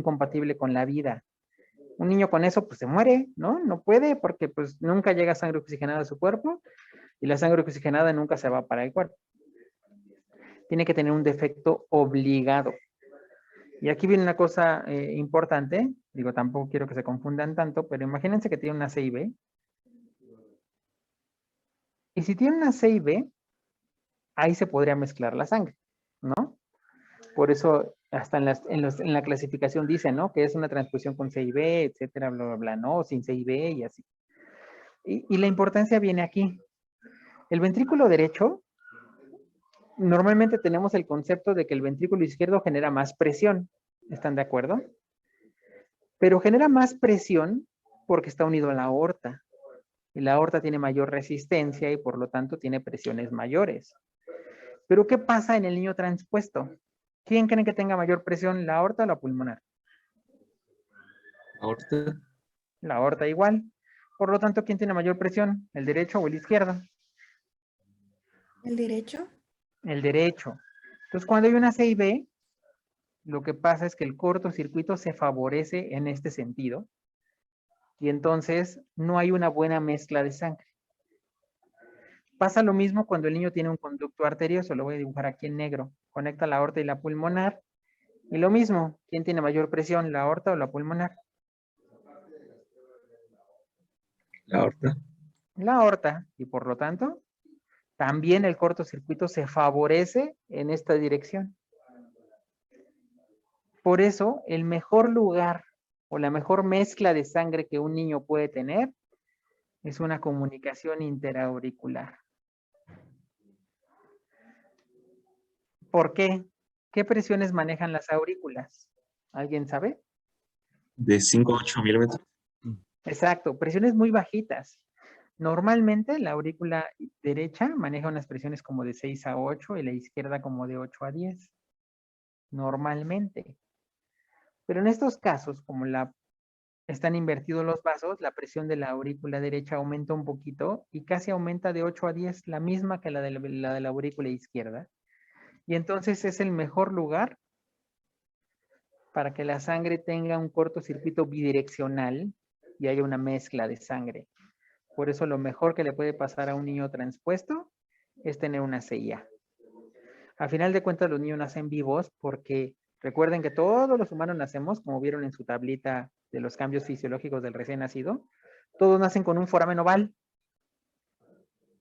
incompatible con la vida. Un niño con eso, pues se muere, ¿no? No puede porque pues nunca llega sangre oxigenada a su cuerpo y la sangre oxigenada nunca se va para el cuerpo. Tiene que tener un defecto obligado. Y aquí viene una cosa importante, digo, tampoco quiero que se confundan tanto, pero imagínense que tiene una C y B. Y si tiene una C y B, ahí se podría mezclar la sangre, ¿no? Por eso hasta en la clasificación dice, ¿no? Que es una transfusión con C y B, etcétera, bla, bla, bla, ¿no? Sin C y B y así. Y la importancia viene aquí. El ventrículo derecho, normalmente tenemos el concepto de que el ventrículo izquierdo genera más presión. ¿Están de acuerdo? Pero genera más presión porque está unido a la aorta. Y la aorta tiene mayor resistencia y por lo tanto tiene presiones mayores. Pero ¿qué pasa en el niño transpuesto? ¿Quién creen que tenga mayor presión, la aorta o la pulmonar? Aorta. La aorta igual. Por lo tanto, ¿quién tiene mayor presión? ¿El derecho o el izquierdo? ¿El derecho? El derecho. Entonces, cuando hay una C y B, lo que pasa es que el cortocircuito se favorece en este sentido y entonces no hay una buena mezcla de sangre. Pasa lo mismo cuando el niño tiene un conducto arterioso, lo voy a dibujar aquí en negro. Conecta la aorta y la pulmonar. Y lo mismo, ¿quién tiene mayor presión, la aorta o la pulmonar? La aorta. La aorta, y por lo tanto, también el cortocircuito se favorece en esta dirección. Por eso, el mejor lugar o la mejor mezcla de sangre que un niño puede tener es una comunicación interauricular. ¿Por qué? ¿Qué presiones manejan las aurículas? ¿Alguien sabe? De 5 a 8 milímetros. Exacto, presiones muy bajitas. Normalmente la aurícula derecha maneja unas presiones como de 6 a 8 y la izquierda como de 8 a 10. Normalmente. Pero en estos casos, como están invertidos los vasos, la presión de la aurícula derecha aumenta un poquito y casi aumenta de 8 a 10, la misma que la de la aurícula izquierda. Y entonces es el mejor lugar para que la sangre tenga un cortocircuito bidireccional y haya una mezcla de sangre. Por eso lo mejor que le puede pasar a un niño transpuesto es tener una CIA. A final de cuentas los niños nacen vivos porque recuerden que todos los humanos nacemos, como vieron en su tablita de los cambios fisiológicos del recién nacido, todos nacen con un foramen oval.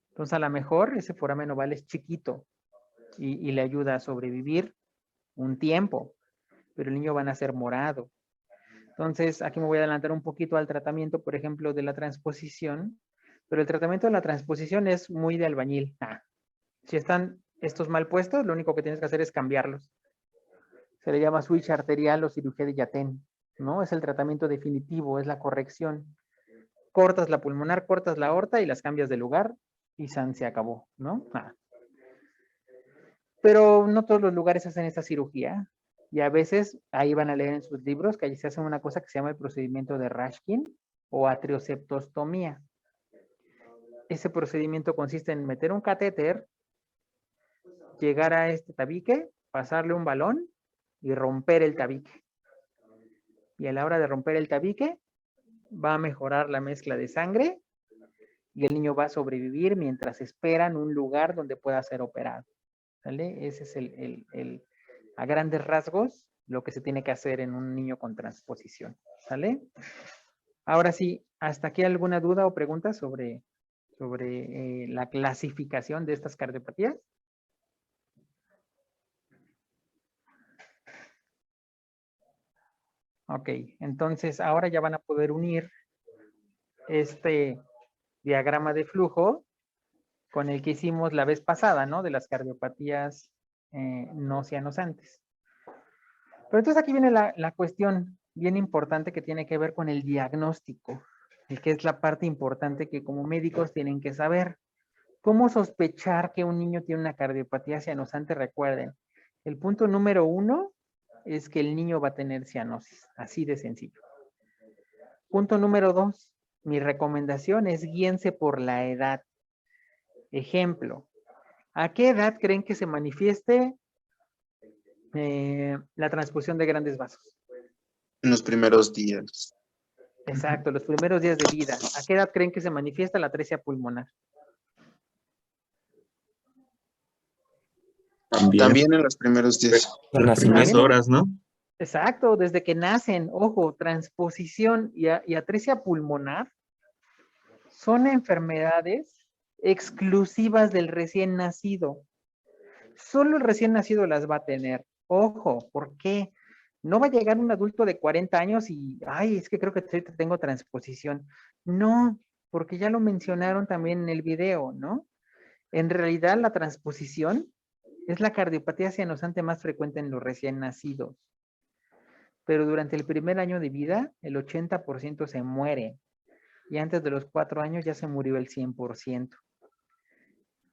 Entonces a lo mejor ese foramen oval es chiquito y le ayuda a sobrevivir un tiempo, pero el niño va a nacer morado. Entonces, aquí me voy a adelantar un poquito al tratamiento, por ejemplo, de la transposición, pero el tratamiento de la transposición es muy de albañil. Si están estos mal puestos, lo único que tienes que hacer es cambiarlos. Se le llama switch arterial o cirugía de Yaten, ¿no? Es el tratamiento definitivo, es la corrección. Cortas la pulmonar, cortas la aorta y las cambias de lugar y se acabó, ¿no? Pero no todos los lugares hacen esta cirugía. Y a veces, ahí van a leer en sus libros, que allí se hace una cosa que se llama el procedimiento de Rashkin o atrioseptostomía. Ese procedimiento consiste en meter un catéter, llegar a este tabique, pasarle un balón y romper el tabique. Y a la hora de romper el tabique, va a mejorar la mezcla de sangre y el niño va a sobrevivir mientras esperan un lugar donde pueda ser operado. ¿Sale? Ese es a grandes rasgos lo que se tiene que hacer en un niño con transposición. ¿Sale? Ahora sí, ¿hasta aquí alguna duda o pregunta sobre la clasificación de estas cardiopatías? Ok, entonces ahora ya van a poder unir este diagrama de flujo con el que hicimos la vez pasada, ¿no? De las cardiopatías no cianosantes. Pero entonces aquí viene la cuestión bien importante que tiene que ver con el diagnóstico, y que es la parte importante que como médicos tienen que saber. ¿Cómo sospechar que un niño tiene una cardiopatía cianosante? Recuerden, el punto número 1 es que el niño va a tener cianosis, así de sencillo. Punto número 2, mi recomendación es guíense por la edad. Ejemplo, ¿a qué edad creen que se manifieste la transfusión de grandes vasos? En los primeros días. Exacto, los primeros días de vida. ¿A qué edad creen que se manifiesta la atresia pulmonar? También en los primeros días. Las primeras También. horas, ¿no? Exacto, desde que nacen. Ojo, transposición y atresia pulmonar son enfermedades exclusivas del recién nacido. Solo el recién nacido las va a tener. Ojo, ¿por qué? No va a llegar un adulto de 40 años y, ay, es que creo que tengo transposición. No, porque ya lo mencionaron también en el video, ¿no? En realidad la transposición es la cardiopatía cianosante más frecuente en los recién nacidos. Pero durante el primer año de vida, el 80% se muere. Y antes de los 4 años ya se murió el 100%.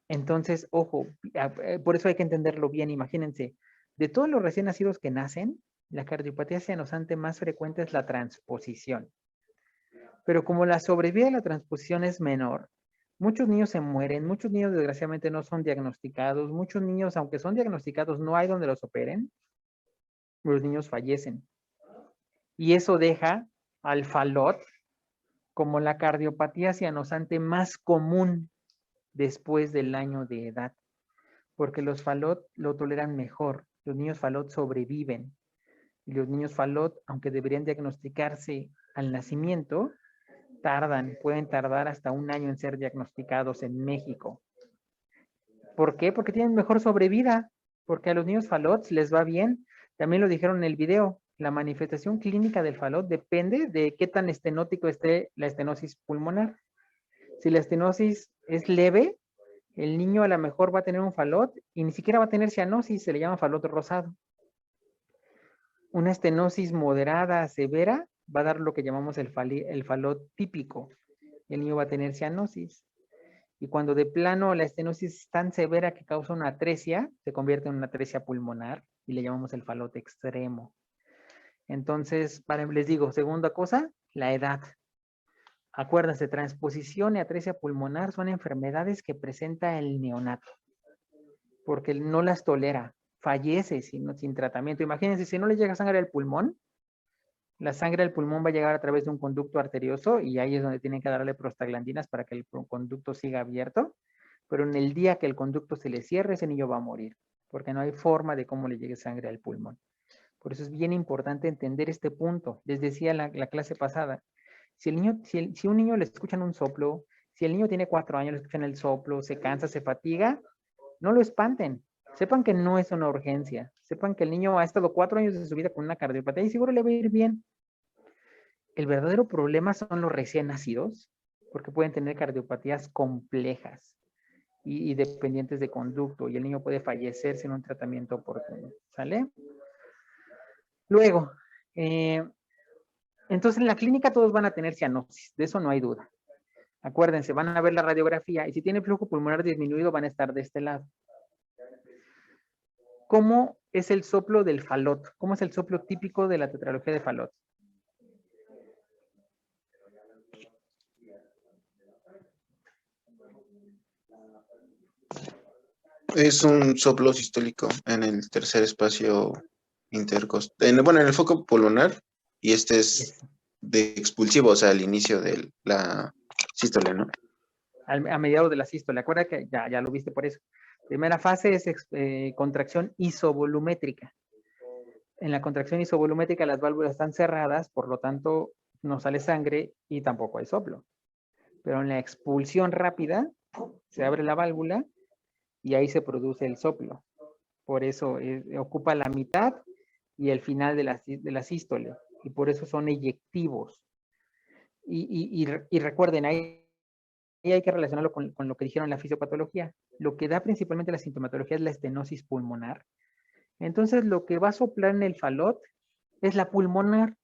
Entonces, ojo, por eso hay que entenderlo bien. Imagínense, de todos los recién nacidos que nacen, la cardiopatía cianosante más frecuente es la transposición. Pero como la sobrevida de la transposición es menor, muchos niños se mueren, muchos niños desgraciadamente no son diagnosticados, muchos niños, aunque son diagnosticados, no hay donde los operen, los niños fallecen. Y eso deja al FALOT como la cardiopatía cianosante más común después del año de edad, porque los FALOT lo toleran mejor, los niños FALOT sobreviven, y los niños FALOT, aunque deberían diagnosticarse al nacimiento, pueden tardar hasta 1 año en ser diagnosticados en México. ¿Por qué? Porque tienen mejor sobrevida, porque a los niños FALOT les va bien. También lo dijeron en el video, la manifestación clínica del FALOT depende de qué tan estenótico esté la estenosis pulmonar. Si la estenosis es leve, el niño a lo mejor va a tener un FALOT y ni siquiera va a tener cianosis, se le llama FALOT rosado. Una estenosis moderada, severa, va a dar lo que llamamos el FALOT típico. El niño va a tener cianosis. Y cuando de plano la estenosis es tan severa que causa una atresia, se convierte en una atresia pulmonar y le llamamos el FALOT extremo. Entonces, les digo, segunda cosa, la edad. Acuérdense, transposición y atresia pulmonar son enfermedades que presenta el neonato, porque no las tolera, fallece sin tratamiento. Imagínense, si no le llega sangre al pulmón, la sangre al pulmón va a llegar a través de un conducto arterioso y ahí es donde tienen que darle prostaglandinas para que el conducto siga abierto, pero en el día que el conducto se le cierre, ese niño va a morir, porque no hay forma de cómo le llegue sangre al pulmón. Por eso es bien importante entender este punto. Les decía la clase pasada, si un niño le escuchan un soplo, si el niño tiene 4 años, le escuchan el soplo, se cansa, se fatiga, no lo espanten. Sepan que no es una urgencia. Sepan que el niño ha estado 4 años de su vida con una cardiopatía y seguro le va a ir bien. El verdadero problema son los recién nacidos, porque pueden tener cardiopatías complejas y dependientes de conducto, y el niño puede fallecer sin un tratamiento oportuno. ¿Sale? Luego, entonces en la clínica todos van a tener cianosis, de eso no hay duda. Acuérdense, van a ver la radiografía y si tiene flujo pulmonar disminuido van a estar de este lado. ¿Cómo es el soplo del FALOT? ¿Cómo es el soplo típico de la tetralogía de FALOT? Es un soplo sistólico en el tercer espacio intercostal. Bueno, en el foco pulmonar, y este es de expulsivo, o sea, al inicio de la sístole, ¿no? A mediados de la sístole. Acuérdate que ya lo viste por eso. Primera fase es contracción isovolumétrica. En la contracción isovolumétrica las válvulas están cerradas, por lo tanto no sale sangre y tampoco hay soplo. Pero en la expulsión rápida se abre la válvula y ahí se produce el soplo. Por eso ocupa la mitad y el final de la sístole. Y por eso son eyectivos. Y recuerden, ahí hay que relacionarlo con lo que dijeron en la fisiopatología. Lo que da principalmente la sintomatología es la estenosis pulmonar. Entonces, lo que va a soplar en el FALOT es la pulmonar,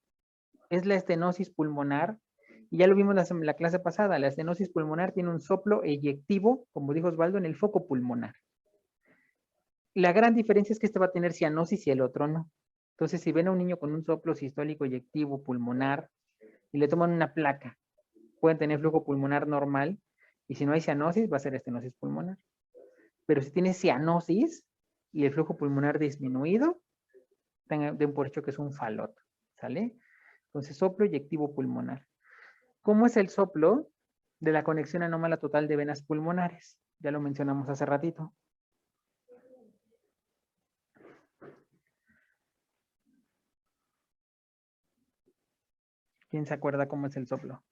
es la estenosis pulmonar. Y ya lo vimos en la clase pasada, la estenosis pulmonar tiene un soplo eyectivo, como dijo Osvaldo, en el foco pulmonar. La gran diferencia es que este va a tener cianosis y el otro no. Entonces, si ven a un niño con un soplo sistólico eyectivo pulmonar y le toman una placa, pueden tener flujo pulmonar normal, y si no hay cianosis, va a ser estenosis pulmonar. Pero si tiene cianosis y el flujo pulmonar disminuido, den por hecho que es un FALOT, ¿sale? Entonces, soplo eyectivo pulmonar. ¿Cómo es el soplo de la conexión anómala total de venas pulmonares? Ya lo mencionamos hace ratito. ¿Quién se acuerda cómo es el soplo?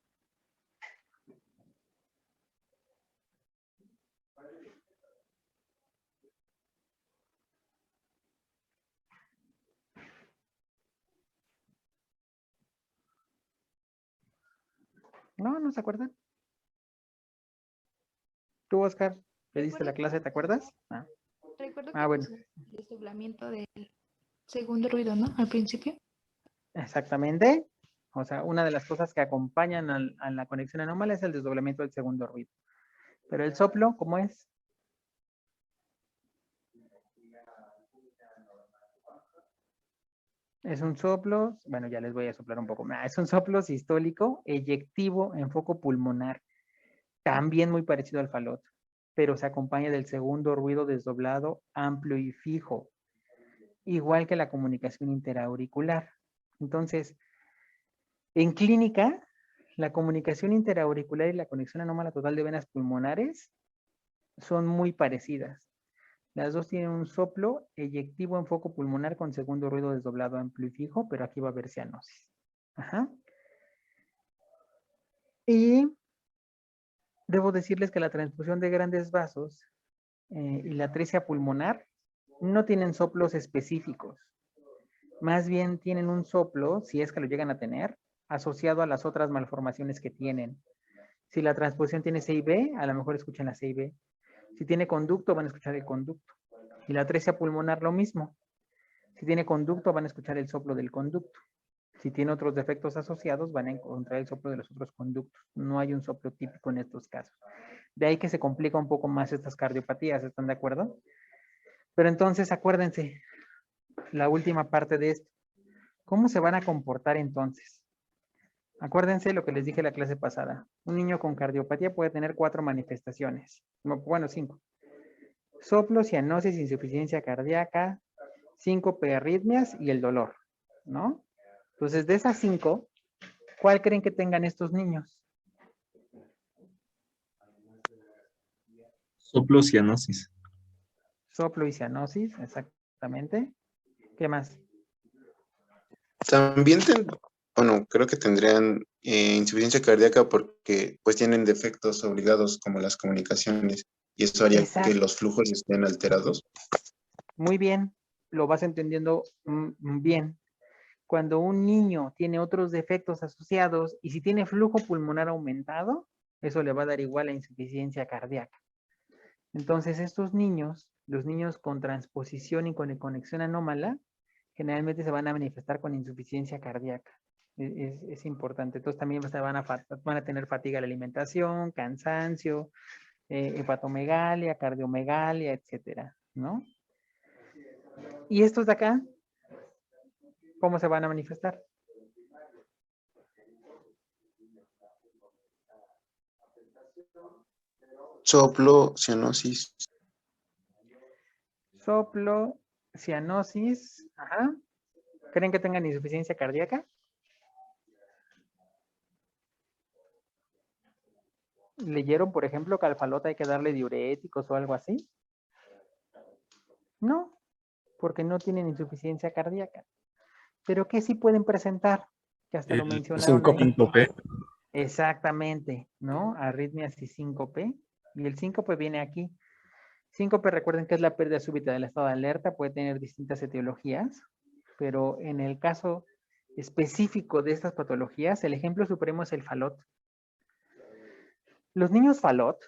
No, ¿no se acuerdan? Tú, Oscar, le diste la clase, ¿te acuerdas? Ah, Recuerdo Ah, que bueno. el desdoblamiento del segundo ruido, ¿no? Al principio. exactamente. O sea, una de las cosas que acompañan a la conexión anómala es el desdoblamiento del segundo ruido. Pero el soplo, ¿cómo es? Es un soplo, bueno, ya les voy a soplar un poco. Es un soplo sistólico eyectivo en foco pulmonar, también muy parecido al falot, pero se acompaña del segundo ruido desdoblado, amplio y fijo, igual que la comunicación interauricular. Entonces, en clínica, la comunicación interauricular y la conexión anómala total de venas pulmonares son muy parecidas. Las dos tienen un soplo eyectivo en foco pulmonar con segundo ruido desdoblado amplio y fijo, pero aquí va a haber cianosis. Ajá. Y debo decirles que la transfusión de grandes vasos y la atresia pulmonar no tienen soplos específicos. Más bien tienen un soplo, si es que lo llegan a tener, asociado a las otras malformaciones que tienen. Si la transfusión tiene C y B, a lo mejor escuchan la C y B. Si tiene conducto, van a escuchar el conducto. Y la atresia pulmonar lo mismo. Si tiene conducto, van a escuchar el soplo del conducto. Si tiene otros defectos asociados, van a encontrar el soplo de los otros conductos. No hay un soplo típico en estos casos. De ahí que se complica un poco más estas cardiopatías, ¿están de acuerdo? Pero entonces, acuérdense, la última parte de esto. ¿Cómo se van a comportar entonces? Acuérdense lo que les dije la clase pasada. Un niño con cardiopatía puede tener 4 manifestaciones. Bueno, 5. Soplo, cianosis, insuficiencia cardíaca, síncope, arritmias y el dolor, ¿no? Entonces, de esas 5, ¿cuál creen que tengan estos niños? Soplo, cianosis. Soplo y cianosis, exactamente. ¿Qué más? También, bueno, creo que tendrían insuficiencia cardíaca porque pues tienen defectos obligados como las comunicaciones y eso haría que Exacto. los flujos estén alterados. Muy bien, lo vas entendiendo bien. Cuando un niño tiene otros defectos asociados y si tiene flujo pulmonar aumentado, eso le va a dar igual a insuficiencia cardíaca. Entonces, estos niños, los niños con transposición y con conexión anómala, generalmente se van a manifestar con insuficiencia cardíaca. Es importante. Entonces, también van a tener fatiga de la alimentación, cansancio, hepatomegalia, cardiomegalia, etcétera, ¿no? Y estos de acá, ¿cómo se van a manifestar? Soplo, cianosis. Soplo, cianosis, ajá. ¿Creen que tengan insuficiencia cardíaca? ¿Leyeron, por ejemplo, que al falota hay que darle diuréticos o algo así? No, porque no tienen insuficiencia cardíaca. Pero ¿qué sí pueden presentar? Que hasta lo mencionaron ahí. Síncope. Exactamente, ¿no? Arritmias y síncope. Y el síncope viene aquí. Síncope, recuerden que es la pérdida súbita del estado de alerta, puede tener distintas etiologías, pero en el caso específico de estas patologías, el ejemplo supremo es el falot. Los niños falot,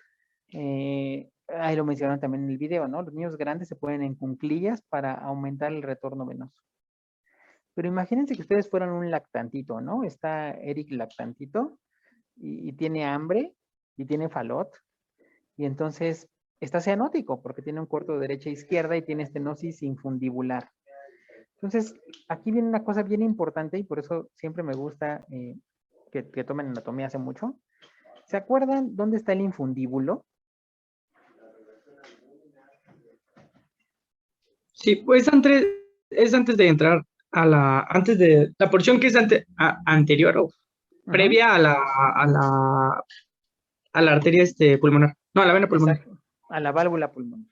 ahí lo mencionaron también en el video, ¿no? Los niños grandes se ponen en cuclillas para aumentar el retorno venoso. Pero imagínense que ustedes fueran un lactantito, ¿no? Está Eric lactantito y tiene hambre y tiene falot. Y entonces está cianótico porque tiene un corto de derecha e izquierda y tiene estenosis infundibular. Entonces, aquí viene una cosa bien importante y por eso siempre me gusta que tomen anatomía hace mucho. ¿Se acuerdan dónde está el infundíbulo? Sí, pues es antes de entrar antes de la porción que es anterior o Ujú. previa a la arteria pulmonar. No, a la vena pulmonar. Exacto, a la válvula pulmonar.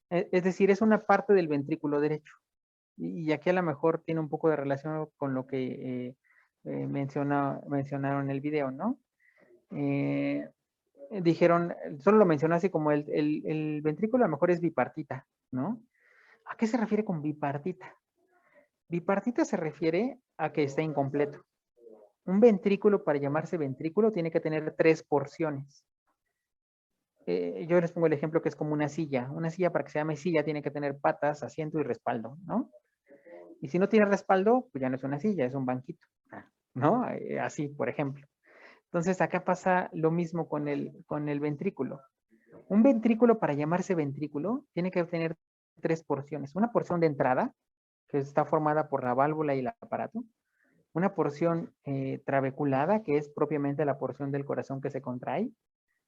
Es decir, es una parte del ventrículo derecho. Y aquí a lo mejor tiene un poco de relación con lo que mencionaron en el video, ¿no? Dijeron, solo lo mencionó así como el ventrículo a lo mejor es bipartita, ¿no? ¿A qué se refiere con bipartita? Bipartita se refiere a que está incompleto. Un ventrículo, para llamarse ventrículo, tiene que tener 3 porciones. Yo les pongo el ejemplo que es como una silla. Una silla, para que se llame silla, tiene que tener patas, asiento y respaldo, ¿no? Y si no tiene respaldo, pues ya no es una silla, es un banquito, ¿no? Así, por ejemplo. Entonces, acá pasa lo mismo con el ventrículo. Un ventrículo, para llamarse ventrículo, tiene que tener 3 porciones. Una porción de entrada, que está formada por la válvula y el aparato. Una porción trabeculada, que es propiamente la porción del corazón que se contrae.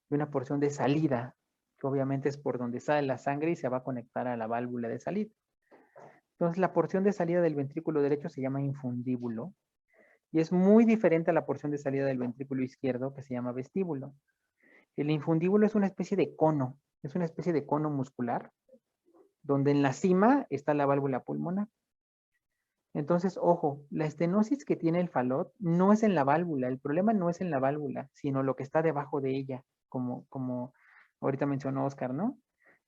Y una porción de salida, que obviamente es por donde sale la sangre y se va a conectar a la válvula de salida. Entonces, la porción de salida del ventrículo derecho se llama infundíbulo y es muy diferente a la porción de salida del ventrículo izquierdo que se llama vestíbulo. El infundíbulo es una especie de cono, es una especie de cono muscular donde en la cima está la válvula pulmonar. Entonces, ojo, la estenosis que tiene el falot no es en la válvula, el problema no es en la válvula, sino lo que está debajo de ella, como ahorita mencionó Oscar, ¿no?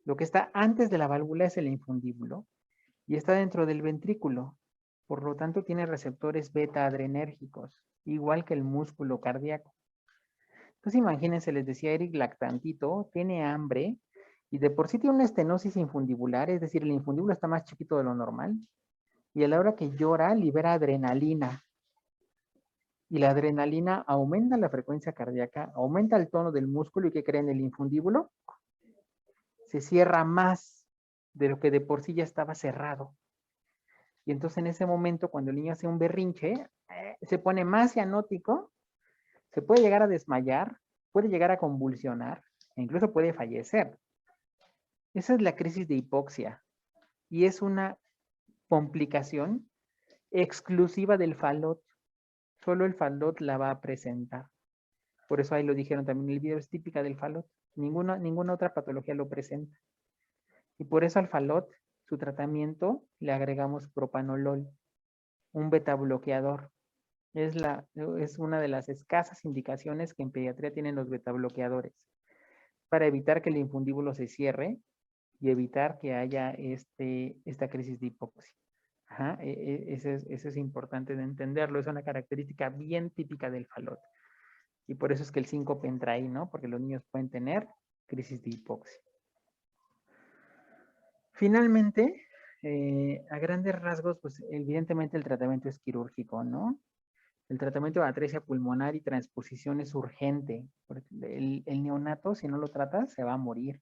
Lo que está antes de la válvula es el infundíbulo y está dentro del ventrículo. Por lo tanto, tiene receptores beta adrenérgicos, igual que el músculo cardíaco. Entonces, imagínense, les decía Eric, lactantito, tiene hambre y de por sí tiene una estenosis infundibular, es decir, el infundíbulo está más chiquito de lo normal y a la hora que llora libera adrenalina. Y la adrenalina aumenta la frecuencia cardíaca, aumenta el tono del músculo y ¿qué creen? El infundíbulo se cierra más de lo que de por sí ya estaba cerrado. Y entonces en ese momento, cuando el niño hace un berrinche, se pone más cianótico, se puede llegar a desmayar, puede llegar a convulsionar, e incluso puede fallecer. Esa es la crisis de hipoxia. Y es una complicación exclusiva del falot. Solo el falot la va a presentar. Por eso ahí lo dijeron también en el video, es típica del falot. Ninguna otra patología lo presenta. Y por eso al falot, su tratamiento, le agregamos propanolol, un beta bloqueador. Es una de las escasas indicaciones que en pediatría tienen los beta bloqueadores para evitar que el infundíbulo se cierre y evitar que haya esta crisis de hipoxia. Ajá, eso es importante de entenderlo. Es una característica bien típica del falot. Y por eso es que el síncope entra ahí, ¿no? Porque los niños pueden tener crisis de hipoxia. Finalmente, a grandes rasgos, pues evidentemente el tratamiento es quirúrgico, ¿no? El tratamiento de atresia pulmonar y transposición es urgente. El neonato, si no lo tratas, se va a morir.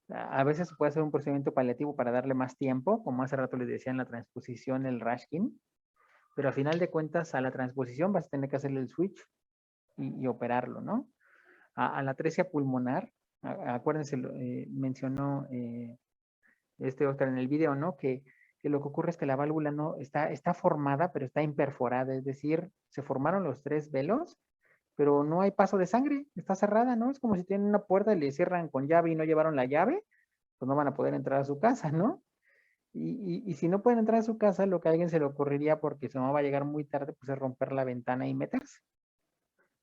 A veces se puede hacer un procedimiento paliativo para darle más tiempo, como hace rato les decía en la transposición, el Rashkin, pero a final de cuentas a la transposición vas a tener que hacerle el switch y operarlo, ¿no? A la atresia pulmonar, acuérdense, mencionó Oscar en el video, ¿no? Que lo que ocurre es que la válvula no está formada, pero está imperforada, es decir, se formaron los 3 velos, pero no hay paso de sangre, está cerrada, ¿no? Es como si tienen una puerta y le cierran con llave y no llevaron la llave, pues no van a poder entrar a su casa, ¿no? Y si no pueden entrar a su casa, lo que a alguien se le ocurriría, porque su mamá va a llegar muy tarde, pues es romper la ventana y meterse.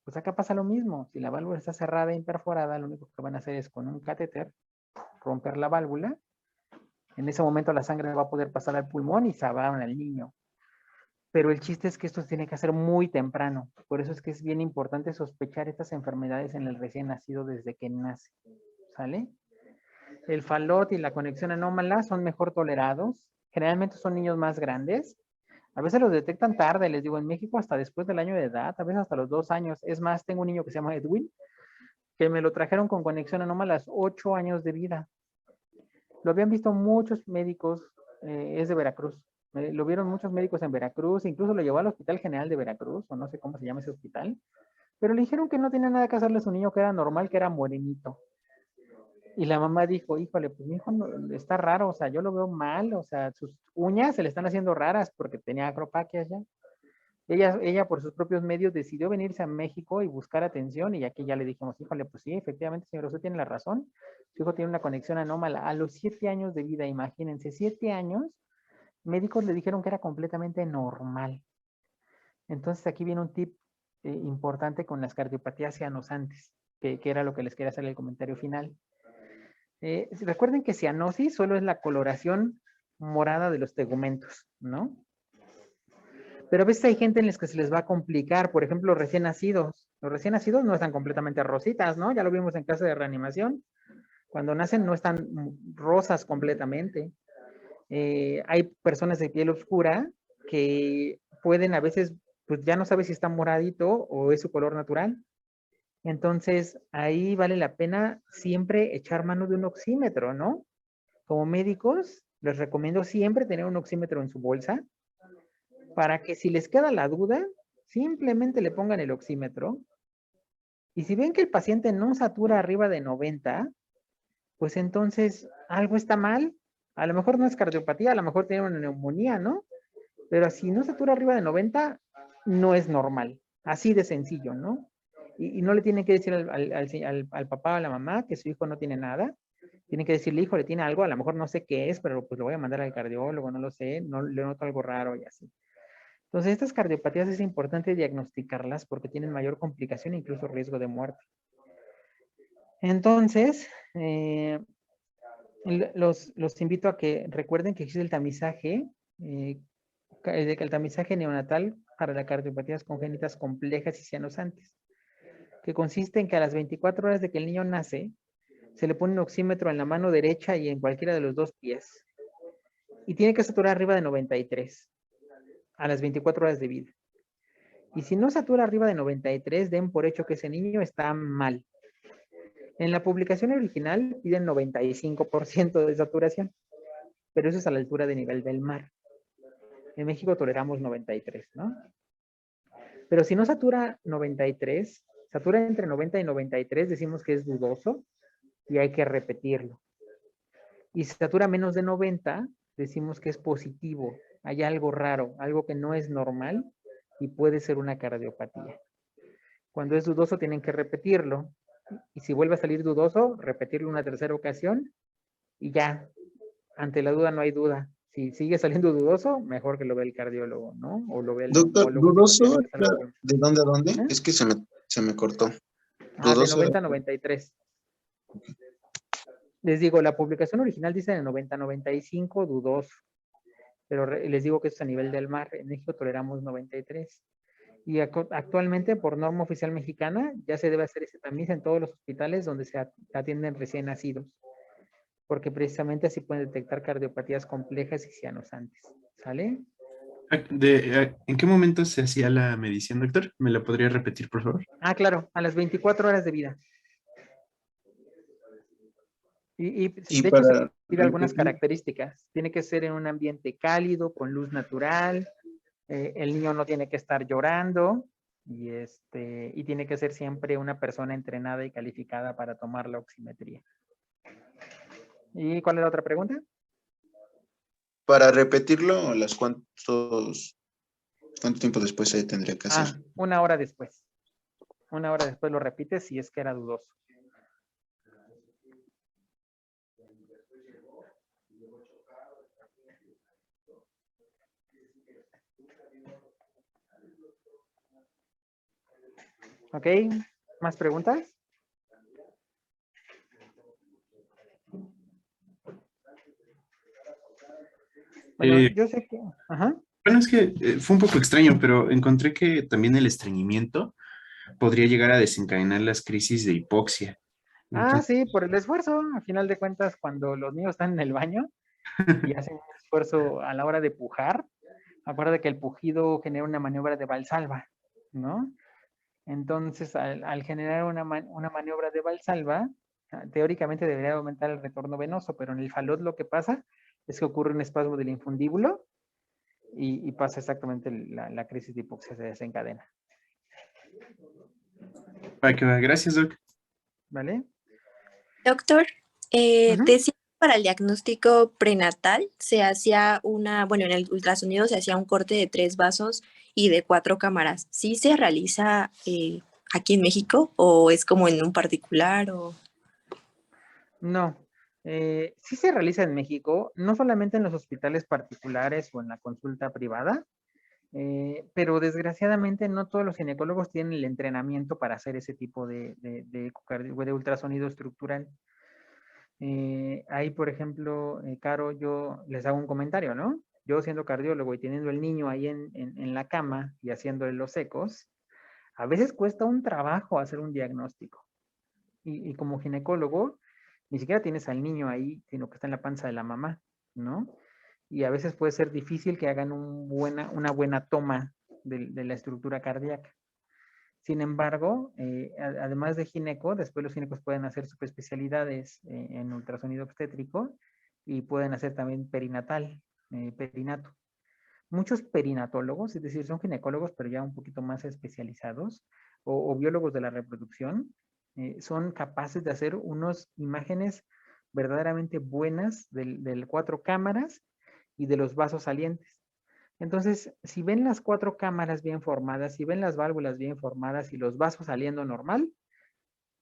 Pues acá pasa lo mismo, si la válvula está cerrada e imperforada, lo único que van a hacer es con un catéter romper la válvula. En ese momento la sangre va a poder pasar al pulmón y salvar al niño. Pero el chiste es que esto se tiene que hacer muy temprano. Por eso es que es bien importante sospechar estas enfermedades en el recién nacido desde que nace. ¿Sale? El falot y la conexión anómala son mejor tolerados. Generalmente son niños más grandes. A veces los detectan tarde, les digo, en México hasta después del año de edad, a veces hasta los 2 años. Es más, tengo un niño que se llama Edwin, que me lo trajeron con conexión anómala a los 8 años de vida. Lo habían visto muchos médicos, es de Veracruz. Lo vieron muchos médicos en Veracruz, incluso lo llevó al Hospital General de Veracruz, o no sé cómo se llama ese hospital, pero le dijeron que no tenía nada que hacerle a su niño, que era normal, que era morenito. Y la mamá dijo, híjole, pues mi hijo está raro, o sea, yo lo veo mal, o sea, sus uñas se le están haciendo raras porque tenía acropaquias ya. Ella por sus propios medios decidió venirse a México y buscar atención y aquí ya le dijimos, híjole, pues sí, efectivamente, señor, usted tiene la razón. Su hijo tiene una conexión anómala. A los 7 años de vida, imagínense, 7 años, médicos le dijeron que era completamente normal. Entonces aquí viene un tip importante con las cardiopatías cianosantes, que era lo que les quería hacer el comentario final. Recuerden que cianosis solo es la coloración morada de los tegumentos, ¿no? Pero a veces hay gente en las que se les va a complicar, por ejemplo, los recién nacidos. Los recién nacidos no están completamente rositas, ¿no? Ya lo vimos en clase de reanimación. Cuando nacen no están rosas completamente. Hay personas de piel oscura que pueden a veces, pues ya no sabe si está moradito o es su color natural. Entonces, ahí vale la pena siempre echar mano de un oxímetro, ¿no? Como médicos, les recomiendo siempre tener un oxímetro en su bolsa para que si les queda la duda, simplemente le pongan el oxímetro. Y si ven que el paciente no satura arriba de 90, pues entonces algo está mal. A lo mejor no es cardiopatía, a lo mejor tiene una neumonía, ¿no? Pero si no satura arriba de 90, no es normal. Así de sencillo, ¿no? Y no le tienen que decir al papá o a la mamá que su hijo no tiene nada. Tienen que decirle, hijo, le tiene algo, a lo mejor no sé qué es, pero pues lo voy a mandar al cardiólogo, no lo sé, no le noto algo raro y así. Entonces, estas cardiopatías es importante diagnosticarlas porque tienen mayor complicación e incluso riesgo de muerte. Entonces, los invito a que recuerden que existe el tamizaje, el tamizaje neonatal para las cardiopatías congénitas complejas y cianosantes, que consiste en que a las 24 horas de que el niño nace, se le pone un oxímetro en la mano derecha y en cualquiera de los dos pies. Y tiene que saturar arriba de 93 a las 24 horas de vida. Y si no satura arriba de 93, den por hecho que ese niño está mal. En la publicación original piden 95% de saturación, pero eso es a la altura de nivel del mar. En México toleramos 93, ¿no? Pero si no satura 93, satura entre 90 y 93, decimos que es dudoso y hay que repetirlo. Y si satura menos de 90, decimos que es positivo. Hay algo raro, algo que no es normal y puede ser una cardiopatía. Cuando es dudoso tienen que repetirlo. Y si vuelve a salir dudoso, repetirlo una tercera ocasión y ya. Ante la duda no hay duda. Si sigue saliendo dudoso, mejor que lo vea el cardiólogo, ¿no? O lo vea el Doctor, neumólogo. ¿dudoso? Si algo. ¿De dónde a dónde? ¿Eh? Es que se me cortó. De Dudoso. 90 a 93. Les digo, la publicación original dice de 90 a 95, dudoso. Pero les digo que eso es a nivel del mar. En México toleramos 93. Y actualmente, por norma oficial mexicana, ya se debe hacer ese tamiz en todos los hospitales donde se atienden recién nacidos. Porque precisamente así pueden detectar cardiopatías complejas y cianosantes. ¿Sale? ¿En qué momento se hacía la medición, doctor? ¿Me la podría repetir, por favor? Ah, claro, a las 24 horas de vida. Y Y de hecho se para pide algunas repetir, características. Tiene que ser en un ambiente cálido, con luz natural. El niño no tiene que estar llorando. Y tiene que ser siempre una persona entrenada y calificada para tomar la oximetría. ¿Y cuál es la otra pregunta? para repetirlo, ¿cuánto tiempo después se tendría que hacer? Una hora después. Una hora después lo repites si es que era dudoso. ¿Ok? ¿Más preguntas? Bueno, yo sé que... Ajá. Bueno, es que fue un poco extraño, pero encontré que también el estreñimiento podría llegar a desencadenar las crisis de hipoxia. Sí, por el esfuerzo. A final de cuentas, cuando los niños están en el baño y hacen un esfuerzo a la hora de pujar, acuérdate que el pujido genera una maniobra de Valsalva, ¿no? Entonces, al generar una maniobra de Valsalva, teóricamente debería aumentar el retorno venoso, pero en el falot lo que pasa es que ocurre un espasmo del infundíbulo y pasa exactamente la crisis de hipoxia, se desencadena. Gracias, Doc. ¿Vale? Doctor, Ujú. Decía que para el diagnóstico prenatal se hacía bueno, en el ultrasonido se hacía un corte de 3 vasos y de 4 cámaras. ¿Sí se realiza aquí en México o es como en un particular o? No, sí se realiza en México, no solamente en los hospitales particulares o en la consulta privada, pero desgraciadamente no todos los ginecólogos tienen el entrenamiento para hacer ese tipo de ultrasonido estructural. Ahí, por ejemplo, Caro, yo les hago un comentario, ¿no? Yo siendo cardiólogo y teniendo el niño ahí en la cama y haciéndole los ecos, a veces cuesta un trabajo hacer un diagnóstico. Y como ginecólogo, ni siquiera tienes al niño ahí, sino que está en la panza de la mamá, ¿no? Y a veces puede ser difícil que hagan una buena toma de la estructura cardíaca. Sin embargo, además de gineco, después los ginecos pueden hacer subespecialidades en ultrasonido obstétrico y pueden hacer también perinatal, perinato. Muchos perinatólogos, es decir, son ginecólogos, pero ya un poquito más especializados, o biólogos de la reproducción, son capaces de hacer unas imágenes verdaderamente buenas del 4 cámaras y de los vasos salientes. Entonces, si ven las 4 cámaras bien formadas, si ven las válvulas bien formadas y los vasos saliendo normal,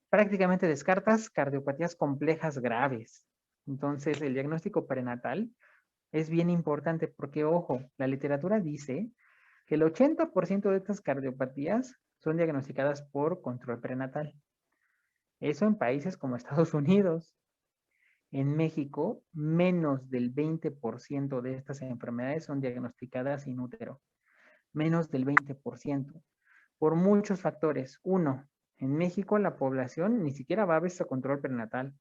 prácticamente descartas cardiopatías complejas graves. Entonces, el diagnóstico prenatal es bien importante porque, ojo, la literatura dice que el 80% de estas cardiopatías son diagnosticadas por control prenatal. Eso en países como Estados Unidos. En México, menos del 20% de estas enfermedades son diagnosticadas in útero. Menos del 20%. Por muchos factores. Uno, en México la población ni siquiera va a veces a control prenatal.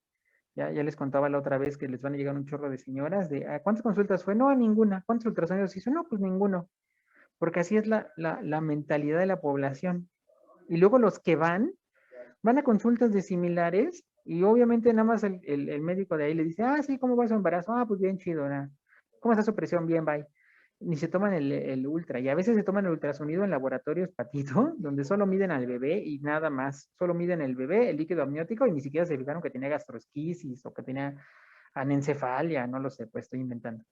Ya les contaba la otra vez que les van a llegar un chorro de señoras de ¿a cuántas consultas fue? No, a ninguna. ¿Cuántos ultrasonidos hizo? No, pues ninguno. Porque así es la mentalidad de la población. Y luego los que van a consultas de similares y obviamente nada más el médico de ahí le dice, ah, sí, ¿cómo va su embarazo? Ah, pues bien chido, ¿no? ¿Cómo está su presión? Bien, bye. Ni se toman el ultra. Y a veces se toman el ultrasonido en laboratorios patito, donde solo miden al bebé y nada más. Solo miden el bebé, el líquido amniótico y ni siquiera se fijaron que tenía gastrosquisis o que tenía anencefalia, no lo sé, pues estoy inventando.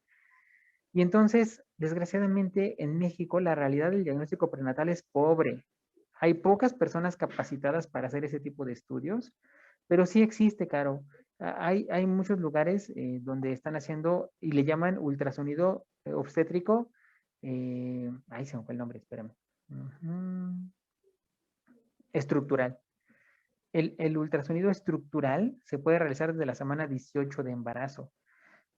Y entonces, desgraciadamente, en México la realidad del diagnóstico prenatal es pobre. Hay pocas personas capacitadas para hacer ese tipo de estudios, pero sí existe, Caro. Hay muchos lugares donde están haciendo y le llaman ultrasonido obstétrico. Ahí se me fue el nombre, espérame. Estructural. El ultrasonido estructural se puede realizar desde la semana 18 de embarazo.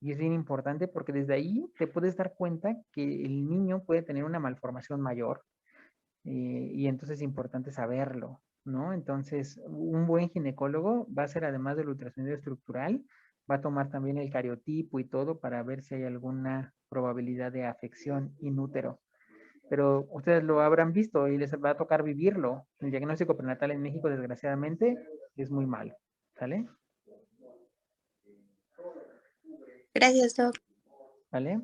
Y es bien importante porque desde ahí te puedes dar cuenta que el niño puede tener una malformación mayor y entonces es importante saberlo, ¿no? Entonces, un buen ginecólogo va a hacer, además del ultrasonido estructural, va a tomar también el cariotipo y todo para ver si hay alguna probabilidad de afección in útero. Pero ustedes lo habrán visto y les va a tocar vivirlo. El diagnóstico prenatal en México, desgraciadamente, es muy malo, ¿sale? Gracias, Doc. ¿Vale?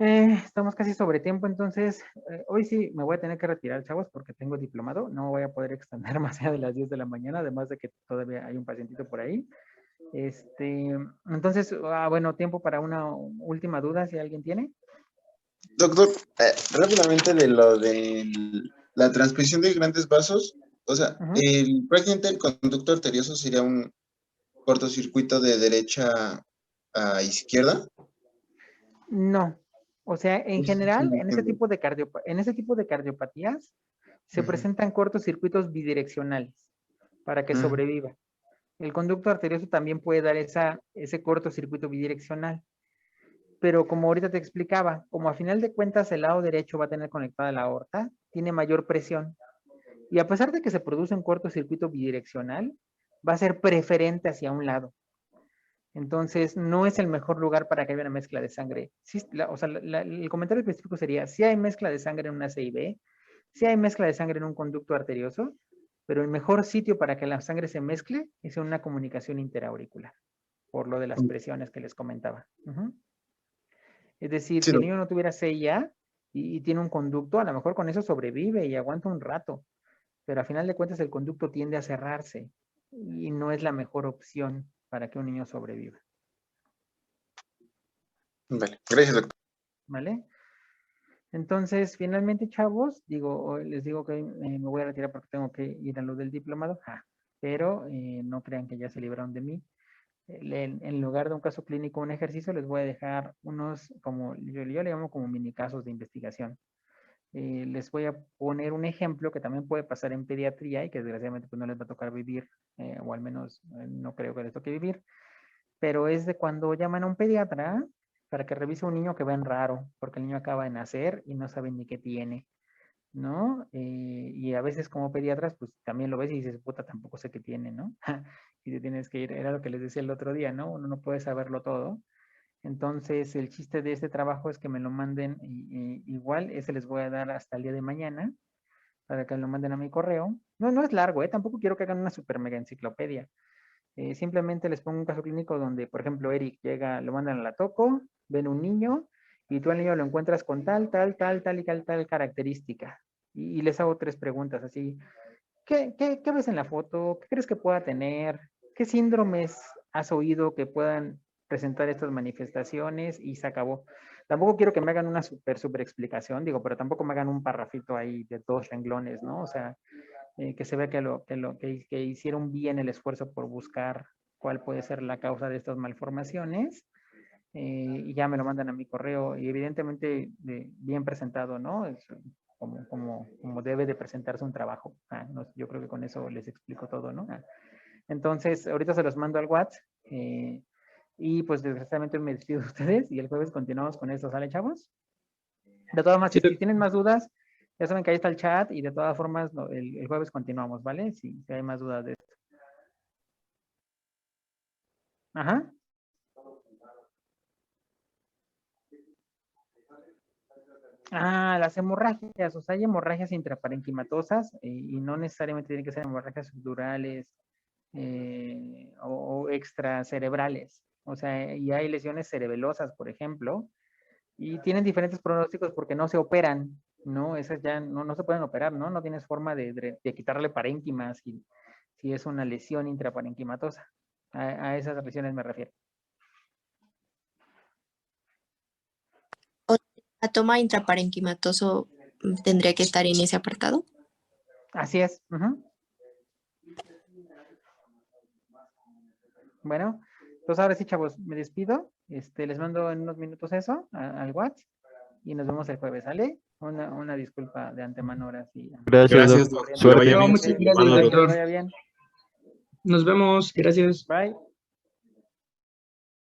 Estamos casi sobre tiempo, entonces hoy sí me voy a tener que retirar, chavos, porque tengo diplomado. No voy a poder extender más allá de las 10 de la mañana, además de que todavía hay un pacientito por ahí. Entonces, bueno, tiempo para una última duda, si alguien tiene. Doctor, rápidamente de lo de la transmisión de grandes vasos, o sea, prácticamente el conducto arterioso sería un cortocircuito de derecha a izquierda. No, o sea, en Eso sí general, no en ese entiendo. tipo de cardiopatías se presentan cortocircuitos bidireccionales para que sobreviva. El conducto arterioso también puede dar ese cortocircuito bidireccional. Pero como ahorita te explicaba, como a final de cuentas el lado derecho va a tener conectada la aorta, tiene mayor presión. Y a pesar de que se produce un cortocircuito bidireccional, va a ser preferente hacia un lado. Entonces, no es el mejor lugar para que haya una mezcla de sangre. Sí, o sea, el comentario específico sería, si hay mezcla de sangre en una CIB, si hay mezcla de sangre en un conducto arterioso, pero el mejor sitio para que la sangre se mezcle es en una comunicación interauricular, por lo de las presiones que les comentaba. Es decir, Sí, si el niño no tuviera CIA y tiene un conducto, a lo mejor con eso sobrevive y aguanta un rato, pero a final de cuentas el conducto tiende a cerrarse. y no es la mejor opción para que un niño sobreviva. Vale, gracias, doctor. ¿Vale? Entonces, finalmente, chavos, les digo que me voy a retirar porque tengo que ir a lo del diplomado, pero no crean que ya se libraron de mí. En lugar de un caso clínico, un ejercicio, les voy a dejar unos, como yo le llamo como mini casos de investigación. Les voy a poner un ejemplo que también puede pasar en pediatría y que desgraciadamente pues, no les va a tocar vivir, o al menos no creo que les toque vivir, pero es de cuando llaman a un pediatra para que revise un niño que ven raro, porque el niño acaba de nacer y no saben ni qué tiene, ¿no? Y a veces como pediatras, pues también lo ves y dices, puta, tampoco sé qué tiene, ¿no? Y te tienes que ir, era lo que les decía el otro día, ¿no? Uno no puede saberlo todo. Entonces, el chiste de este trabajo es que me lo manden igual, ese les voy a dar hasta el día de mañana, para que lo manden a mi correo. No es largo, tampoco quiero que hagan una super mega enciclopedia. Simplemente les pongo un caso clínico donde, por ejemplo, Eric llega, lo mandan a la toco, ven un niño y tú al niño lo encuentras con tal y tal característica. Y les hago 3 preguntas así. ¿Qué ves en la foto? ¿Qué crees que pueda tener? ¿Qué síndromes has oído que puedan presentar estas manifestaciones? Y se acabó. Tampoco quiero que me hagan una super explicación, pero tampoco me hagan un parrafito ahí de 2 renglones, ¿no? O sea, que se vea que hicieron bien el esfuerzo por buscar cuál puede ser la causa de estas malformaciones, y ya me lo mandan a mi correo, y evidentemente bien presentado, ¿no? Es como debe de presentarse un trabajo. Yo creo que con eso les explico todo, ¿no? Entonces, ahorita se los mando al WhatsApp, y pues desgraciadamente me despido de ustedes, y el jueves continuamos con esto, ¿sale, chavos? De todas formas, si tienen más dudas, ya saben que ahí está el chat y de todas formas el jueves continuamos, ¿vale? Si hay más dudas de esto. Ajá. Las hemorragias, o sea, hay hemorragias intraparenquimatosas y no necesariamente tienen que ser hemorragias subdurales o extracerebrales. O sea, y hay lesiones cerebelosas, por ejemplo, y tienen diferentes pronósticos porque no se operan, ¿no? Esas ya no se pueden operar, ¿no? No tienes forma de quitarle parénquimas si es una lesión intraparenquimatosa. A esas lesiones me refiero. ¿La toma intraparenquimatoso tendría que estar en ese apartado? Así es. Bueno, entonces ahora sí, chavos, me despido. Les mando en unos minutos eso al WhatsApp y nos vemos el jueves, ¿sale? Una disculpa de antemano ahora sí. Gracias, Corriendo. doctor. Que vaya bien. Muchas gracias, Hermano, Que doctor. vaya bien. Nos vemos. Gracias. Bye.